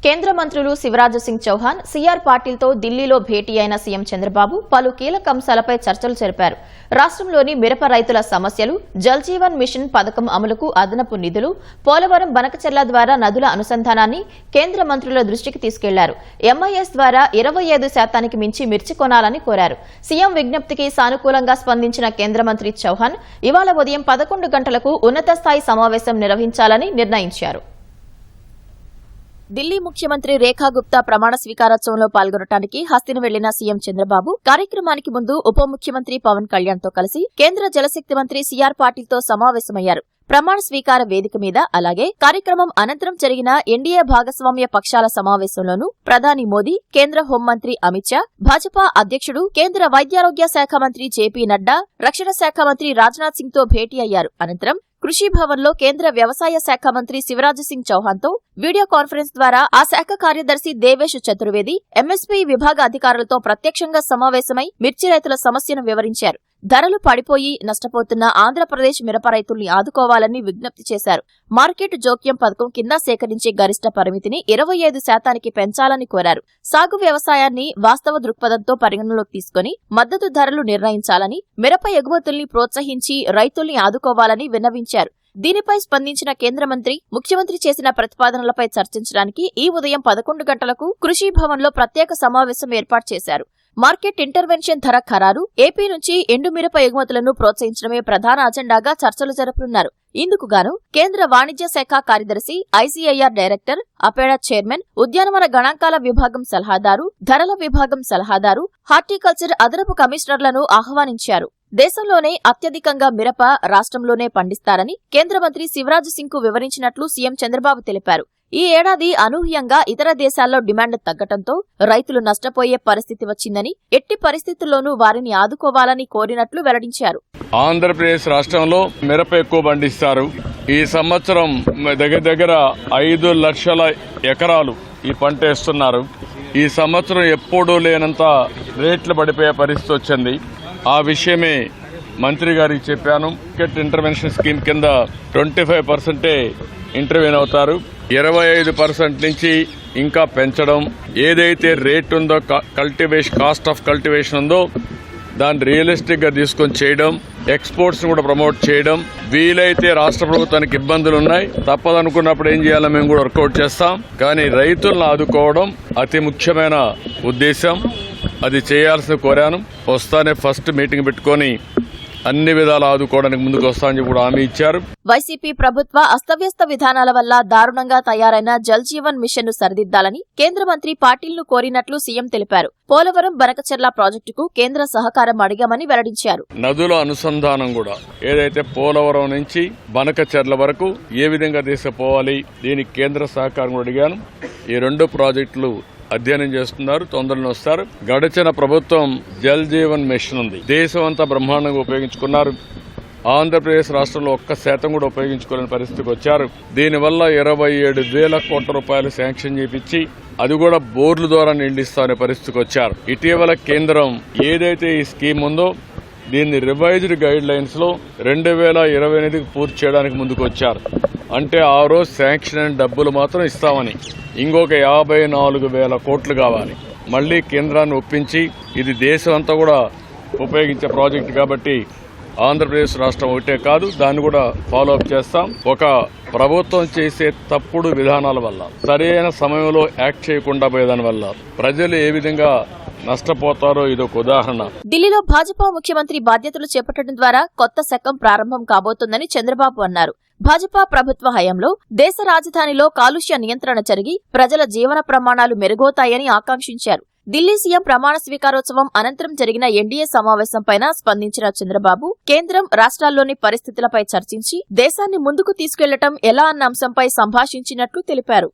కేంద్ర మంత్రులు శివరాజ్ సింగ్ చౌహాన్, సిఆర్ పాటిల్ తో ఢిల్లీలో భేటీ అయిన సీఎం చంద్రబాబు పలు కీలక అంశాలపై చర్చలు జరిపారు. రాష్ట్రంలోని మిరప రైతుల సమస్యలు, జల్ జీవన్ మిషన్ పథకం అమలుకు అదనపు నిధులు, పోలవరం బనకచెర్ల ద్వారా నదుల అనుసంధానాన్ని కేంద్ర మంత్రుల దృష్టికి తీసుకెళ్లారు. ఎంఐఎస్ ద్వారా 25% మించి మిర్చి కొనాలని కోరారు. సీఎం విజ్ఞప్తికి సానుకూలంగా స్పందించిన కేంద్ర మంత్రి చౌహాన్ ఇవాళ ఉదయం 11 గంటలకు ఉన్నత స్థాయి సమావేశం నిర్వహించాలని నిర్ణయించారు. ఢిల్లీ ముఖ్యమంత్రి రేఖా గుప్తా ప్రమాణ స్వీకారోత్సవంలో పాల్గొనడానికి హస్తిన వెళ్లిన సీఎం చంద్రబాబు కార్యక్రమానికి ముందు ఉప ముఖ్యమంత్రి పవన్ కళ్యాణ్ తో కలిసి కేంద్ర జలశక్తి మంత్రి సిఆర్ పాటిల్ తో సమావేశమయ్యారు. ప్రమాణ స్వీకార వేదిక మీద, అలాగే కార్యక్రమం అనంతరం జరిగిన ఎన్డీఏ భాగస్వామ్య పక్షాల సమావేశంలోనూ ప్రధాని మోదీ, కేంద్ర హోంమంత్రి అమిత్ షా, భాజపా అధ్యక్షుడు కేంద్ర వైద్యారోగ్య శాఖ మంత్రి జేపీ నడ్డా, రక్షణ శాఖ మంత్రి రాజ్నాథ్ సింగ్ తో భేటీ అయ్యారు. అనంతరం కృషి భవన్ లో కేంద్ర వ్యవసాయ శాఖ మంత్రి శివరాజ్ సింగ్ చౌహాన్ తో వీడియో కాన్ఫరెన్స్ ద్వారా ఆ శాఖ కార్యదర్శి దేవేష్ చతుర్వేది, ఎంఎస్పీ విభాగ అధికారులతో ప్రత్యక్షంగా సమావేశమై మిర్చి రైతుల సమస్యను వివరించారు. ధరలు పడిపోయి నష్టపోతున్న ఆంధ్రప్రదేశ్ మిరప రైతుల్ని ఆదుకోవాలని విజ్ఞప్తి చేశారు. మార్కెట్ జోక్యం పథకం కింద సేకరించే గరిష్ట పరిమితిని 25% పెంచాలని కోరారు. సాగు వ్యవసాయాన్ని వాస్తవ దృక్పథంతో పరిగణలోకి తీసుకుని మద్దతు ధరలు నిర్ణయించాలని, మిరప ఎగుమతుల్ని ప్రోత్సహించి రైతుల్ని ఆదుకోవాలని విన్నవించారు. దీనిపై స్పందించిన కేంద్ర మంత్రి ముఖ్యమంత్రి చేసిన ప్రతిపాదనలపై చర్చించడానికి ఈ ఉదయం 11 గంటలకు కృషి భవన్ లో ప్రత్యేక సమావేశం ఏర్పాటు చేశారు. మార్కెట్ ఇంటర్వెన్షన్ ధర ఖరారు, ఏపీ నుంచి ఎండు మిరప ఎగుమతులను ప్రోత్సహించడమే ప్రధాన అజెండాగా చర్చలు జరపనున్నారు. ఇందుకుగాను కేంద్ర వాణిజ్య శాఖ కార్యదర్శి, ఐసీఐఆర్ డైరెక్టర్, అపేడా చైర్మన్, ఉద్యానవన గణాంకాల విభాగం సలహాదారు, ధరల విభాగం సలహాదారు, హార్టికల్చర్ అదనపు కమిషనర్లను ఆహ్వానించారు. దేశంలోనే అత్యధికంగా మిరప రాష్ట్రంలోనే పండిస్తారని కేంద్ర మంత్రి శివరాజ్ సింగ్ కు వివరించినట్లు సీఎం చంద్రబాబు తెలిపారు. ఈ ఏడాది అనూహ్యంగా ఇతర దేశాల్లో డిమాండ్ తగ్గటంతో రైతులు నష్టపోయే పరిస్థితి వచ్చిందని, ఎట్టి పరిస్థితుల్లోనూ వారిని ఆదుకోవాలని కోరినట్లు వెల్లడించారు. ఆంధ్రప్రదేశ్ రాష్ట్రంలో మిరప ఎక్కువ పండిస్తారు. ఈ సంవత్సరం దగ్గర 5 లక్షల ఎకరాలు ఈ పంట వేస్తున్నారు. ఈ సంవత్సరం ఎప్పుడూ లేనంత రేట్లు పడిపోయే పరిస్థితి వచ్చింది. ఆ విషయమే మంత్రి గారికి చెప్పాను. మార్కెట్ ఇంటర్వెన్షన్ స్కీమ్ కింద 25% ఇంటర్వ్యూన్ అవుతారు. 25% నుంచి ఇంకా పెంచడం, ఏదైతే రేట్ ఉందో కాస్ట్ ఆఫ్ కల్టివేషన్ ఉందో దాన్ని రియలిస్టిక్ గా తీసుకొని చేయడం, ఎక్స్పోర్ట్స్ కూడా ప్రమోట్ చేయడం. వీలైతే రాష్ట్ర ప్రభుత్వానికి ఇబ్బందులు ఉన్నాయి, తప్పదనుకున్నప్పుడు ఏం చేయాలో మేము కూడా వర్కౌట్ చేస్తాం. కానీ రైతులను ఆదుకోవడం అతి ముఖ్యమైన ఉద్దేశం. అది చేయాల్సిన కోరాను. వస్తానే ఫస్ట్ మీటింగ్ పెట్టుకుని అన్ని విధాలు ఆదుకోవడానికి ముందుకు వస్తామని కూడా హామీ ఇచ్చారు. వైసీపీ ప్రభుత్వ అస్తవ్యస్త విధానాల వల్ల దారుణంగా తయారైన జల్ జీవన్ మిషన్ ను సరిదిద్దాలని కేంద్ర మంత్రి పాటిల్ ను కోరినట్లు సీఎం తెలిపారు. పోలవరం బనకచెర్ల ప్రాజెక్టుకు కేంద్ర సహకారం అడిగామని వెల్లడించారు. నదుల అనుసంధానం కూడా ఏదైతే పోలవరం నుంచి బనకచెర్ల వరకు ఏ విధంగా తీసుకుపోవాలి, దీనికి కేంద్ర సహకారం కూడా అడిగాను. ఈ 2 ప్రాజెక్టులు అధ్యయనం చేస్తున్నారు, తొందరలో వస్తారు. గడిచిన ప్రభుత్వం జల్ జీవన్ మిషన్ ఉంది, దేశం అంతా బ్రహ్మాండంగా ఉపయోగించుకున్నారు. ఆంధ్రప్రదేశ్ రాష్ట్రంలో 1% కూడా ఉపయోగించుకోలేని పరిస్థితికి వచ్చారు. దీనివల్ల 27,000 కోట్ల రూపాయలు శాంక్షన్ చేపించి అది కూడా బోర్ల ద్వారా నిండిస్తామనే పరిస్థితికి వచ్చారు. ఇటీవల కేంద్రం ఏదైతే ఈ స్కీమ్ ఉందో దీన్ని రివైజ్డ్ గైడ్ లైన్స్ లో 2028కి పూర్తి చేయడానికి ముందుకు వచ్చారు. అంటే ఆ రోజు శాంక్షన్ అయిన డబ్బులు మాత్రం ఇస్తామని, ఇంకొక 54,000 కోట్లు కావాలి. మళ్లీ కేంద్రాన్ని ఒప్పించి, ఇది దేశం అంతా కూడా ఉపయోగించే ప్రాజెక్టు కాబట్టి ఆంధ్రప్రదేశ్ రాష్ట్రం ఒకటే కాదు, దాన్ని కూడా ఫాలో అప్ చేస్తాం. ఒక ప్రభుత్వం చేసే తప్పుడు విధానాల వల్ల, సరైన సమయంలో యాక్ట్ చేయకుండా పోయేదాని వల్ల ప్రజలు ఏ విధంగా నష్టపోతారో ఇదొక ఉదాహరణ. ఢిల్లీలో భాజపా ముఖ్యమంత్రి బాధ్యతలు చేపట్టడం ద్వారా కొత్త శకం ప్రారంభం కాబోతోందని చంద్రబాబు అన్నారు. భాజపా ప్రభుత్వ హయాంలో దేశ రాజధానిలో కాలుష్య నియంత్రణ జరిగి ప్రజల జీవన ప్రమాణాలు మెరుగవుతాయని ఆకాంక్షించారు. ఢిల్లీ సీఎం ప్రమాణ స్వీకారోత్సవం అనంతరం జరిగిన ఎన్డీఏ సమావేశంపైన స్పందించిన చంద్రబాబు కేంద్రం రాష్ట్రాల్లోని పరిస్థితులపై చర్చించి దేశాన్ని ముందుకు తీసుకెళ్లటం ఎలా అన్న అంశంపై సంభాషించినట్లు తెలిపారు.